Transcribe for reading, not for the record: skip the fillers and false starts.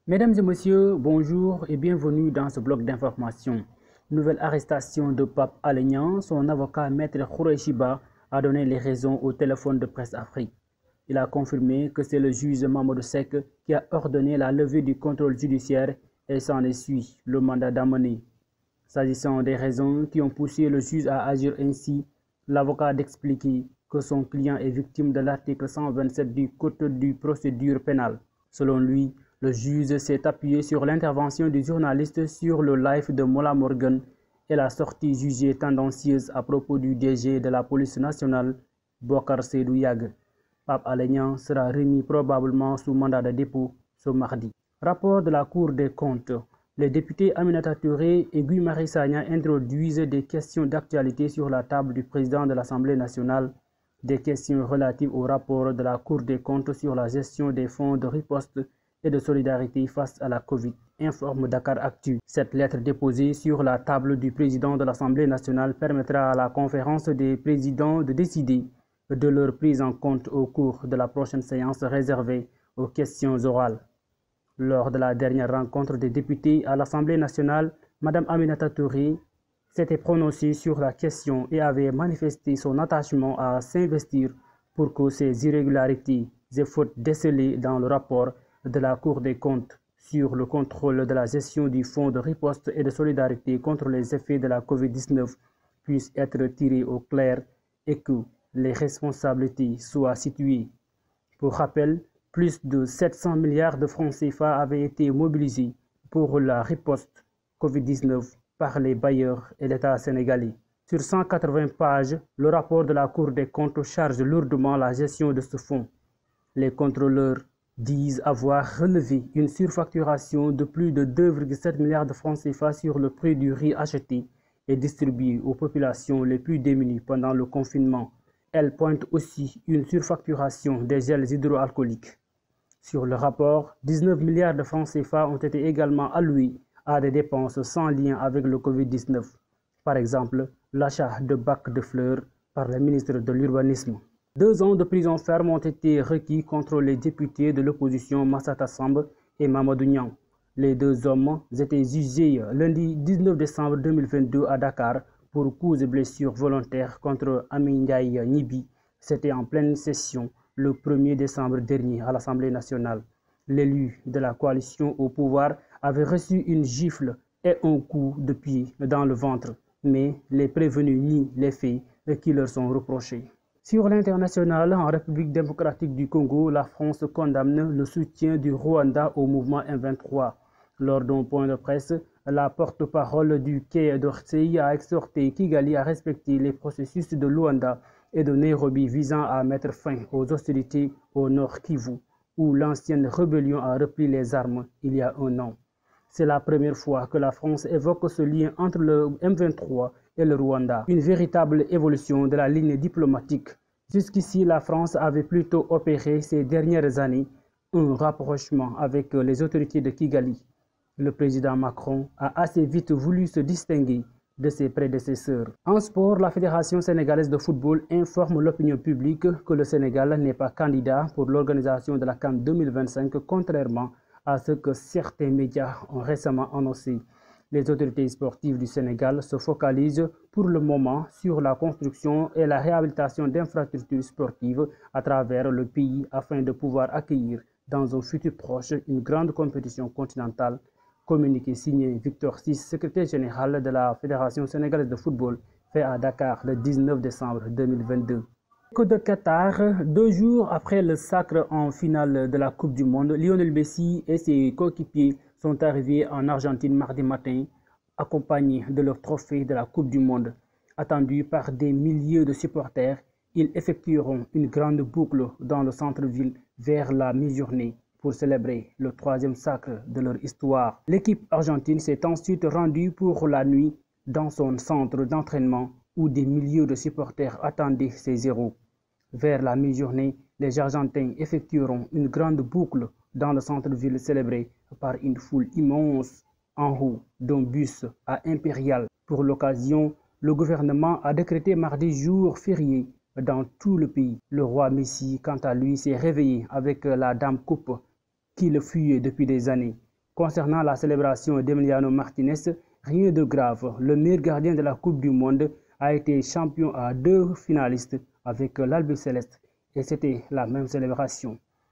Mesdames et messieurs, bonjour et bienvenue dans ce bloc d'information. Nouvelle arrestation de Pape Alé Niang, son avocat Maître Khoureyssi Ba a donné les raisons au téléphone de Presse Afrique. Il a confirmé que c'est le juge Mamadou Seck qui a ordonné la levée du contrôle judiciaire et s'en essuie le mandat d'amener. S'agissant des raisons qui ont poussé le juge à agir ainsi, l'avocat a expliqué que son client est victime de l'article 127 du Code de procédure pénale. Selon lui, le juge s'est appuyé sur l'intervention du journaliste sur le live de Mollah Morgun et la sortie jugée tendancieuse à propos du DG de la police nationale, Bocar Seydou Yag. Pape Alé Niang sera remis probablement sous mandat de dépôt ce mardi. Rapport de la Cour des comptes. Les députés Aminata Touré et Guy Marius Sagna introduisent des questions d'actualité sur la table du président de l'Assemblée nationale, des questions relatives au rapport de la Cour des comptes sur la gestion des fonds de riposte et de solidarité face à la Covid, informe Dakaractu. Cette lettre déposée sur la table du président de l'Assemblée nationale permettra à la conférence des présidents de décider de leur prise en compte au cours de la prochaine séance réservée aux questions orales. Lors de la dernière rencontre des députés à l'Assemblée nationale, Mme Aminata Touré s'était prononcée sur la question et avait manifesté son attachement à s'investir pour que ces irrégularités et fautes décelées dans le rapport de la Cour des comptes sur le contrôle de la gestion du fonds de riposte et de solidarité contre les effets de la Covid-19 puissent être tirées au clair et que les responsabilités soient situées. Pour rappel, plus de 700 milliards de francs CFA avaient été mobilisés pour la riposte Covid-19 par les bailleurs et l'État sénégalais. Sur 180 pages, le rapport de la Cour des comptes charge lourdement la gestion de ce fonds. Les contrôleurs disent avoir relevé une surfacturation de plus de 2,7 milliards de francs CFA sur le prix du riz acheté et distribué aux populations les plus démunies pendant le confinement. Elle pointe aussi une surfacturation des gels hydroalcooliques. Sur le rapport, 19 milliards de francs CFA ont été également alloués à des dépenses sans lien avec le Covid-19. Par exemple, l'achat de bacs de fleurs par le ministre de l'Urbanisme. 2 ans de prison ferme ont été requis contre les députés de l'opposition Massata Samb et Mamadou Niang. Les 2 hommes étaient jugés lundi 19 décembre 2022 à Dakar pour coups et blessures volontaires contre Amin Ndiaye Nibi. C'était en pleine session le 1er décembre dernier à l'Assemblée nationale. L'élu de la coalition au pouvoir avait reçu une gifle et un coup de pied dans le ventre, mais les prévenus nient les faits qui leur sont reprochés. Sur l'international, en République démocratique du Congo, la France condamne le soutien du Rwanda au mouvement M23. Lors d'un point de presse, la porte-parole du Quai d'Orsay a exhorté Kigali à respecter les processus de Luanda et de Nairobi visant à mettre fin aux hostilités au nord Kivu, où l'ancienne rébellion a repris les armes il y a 1 an. C'est la première fois que la France évoque ce lien entre le M23 et le Rwanda, une véritable évolution de la ligne diplomatique. Jusqu'ici, la France avait plutôt opéré ces dernières années un rapprochement avec les autorités de Kigali. Le président Macron a assez vite voulu se distinguer de ses prédécesseurs. En sport, la Fédération sénégalaise de football informe l'opinion publique que le Sénégal n'est pas candidat pour l'organisation de la CAN 2025, contrairement à ce que certains médias ont récemment annoncé. Les autorités sportives du Sénégal se focalisent pour le moment sur la construction et la réhabilitation d'infrastructures sportives à travers le pays afin de pouvoir accueillir dans un futur proche une grande compétition continentale. Communiqué signé Victor Sis, secrétaire général de la Fédération sénégalaise de football, fait à Dakar le 19 décembre 2022. De Qatar, 2 jours après le sacre en finale de la Coupe du Monde, Lionel Messi et ses coéquipiers sont arrivés en Argentine mardi matin, accompagnés de leur trophée de la Coupe du Monde. Attendus par des milliers de supporters, ils effectueront une grande boucle dans le centre-ville vers la mi-journée pour célébrer le 3e sacre de leur histoire. L'équipe argentine s'est ensuite rendue pour la nuit dans son centre d'entraînement où des milliers de supporters attendaient ses héros. Vers la mi-journée, les Argentins effectueront une grande boucle dans le centre-ville célébré par une foule immense en haut d'un bus à Impérial. Pour l'occasion, le gouvernement a décrété mardi jour férié dans tout le pays. Le roi Messi, quant à lui, s'est réveillé avec la Dame Coupe qui le fuyait depuis des années. Concernant la célébration d'Emiliano Martinez, rien de grave. Le meilleur gardien de la Coupe du Monde a été champion à 2 finalistes avec l'Albiceleste et c'était la même célébration.